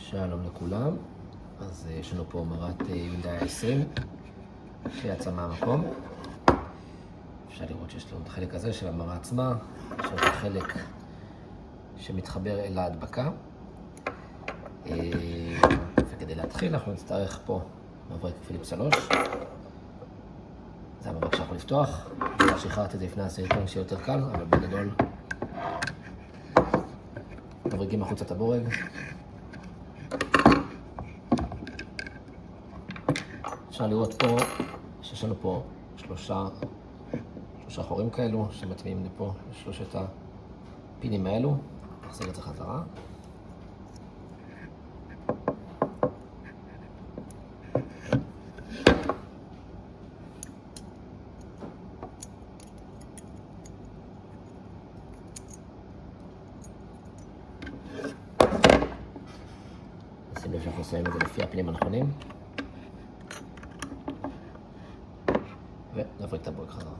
שלום לכולם. אז יש לנו פה מרת יונדאי 20 שיצא מהמקום. אפשר לראות שיש לנו את החלק הזה של המרה עצמה, יש לנו את החלק שמתחבר אל ההדבקה. וכדי להתחיל אנחנו נצטרך פה מברק פיליפס 3. זה המברק שאנחנו לפתוח. שחררתי את זה לפני הסרטון שיהיה יותר קל, אבל בגדול מבריגים החוצה את הבורג. אפשר לראות פה שיש לנו פה שלושה חורים כאלו שמטמיעים לפה לשלושת הפינים האלו. נחזיר את זה חזרה. נשים לב שאנחנו שמים את זה לפי הפינים הנכונים. ונבריק את הבורג חזרה.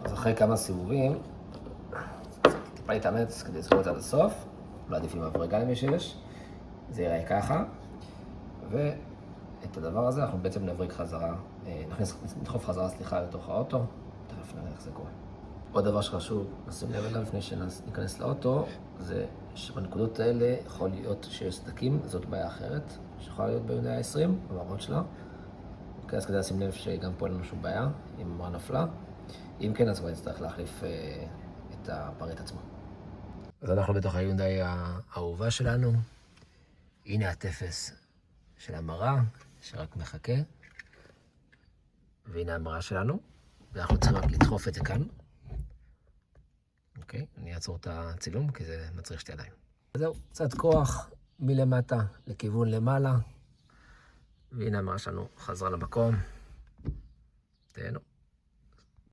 אז אחרי כמה סיבובים, טיפה להתאמץ כדי לזכור את זה עד הסוף. לא עדיף עם הברגה למי שיש. זה ייראה ככה. ואת הדבר הזה אנחנו בעצם נבריק חזרה, נדחוף חזרה, לתוך האוטו. תכף נראה איך זה קורה. עוד דבר שחשוב לשים לב אליו לפני שניכנס לאוטו, זה שבנקודות האלה יכול להיות שיש סדקים, זאת בעיה אחרת שיכולה להיות ביונדאי 20, במערות שלה. אוקיי, אז כדאי לשים לב שגם פה אין לנו שום בעיה, אם המרה נפלה. אם כן, אז כבר נצטרך להחליף את הפריט עצמו. אז אנחנו בתוך היונדאי האהובה שלנו. הנה הטפס של המרה, שרק מחכה. והנה המרה שלנו, ואנחנו צריכים רק לדחוף את זה כאן. אוקיי, אני אעצור את הצילום כי זה מצריך שתי ידיים. זהו, קצת כוח מלמטה לכיוון למעלה. והנה המרה שלנו חזרה למקום. תהנו.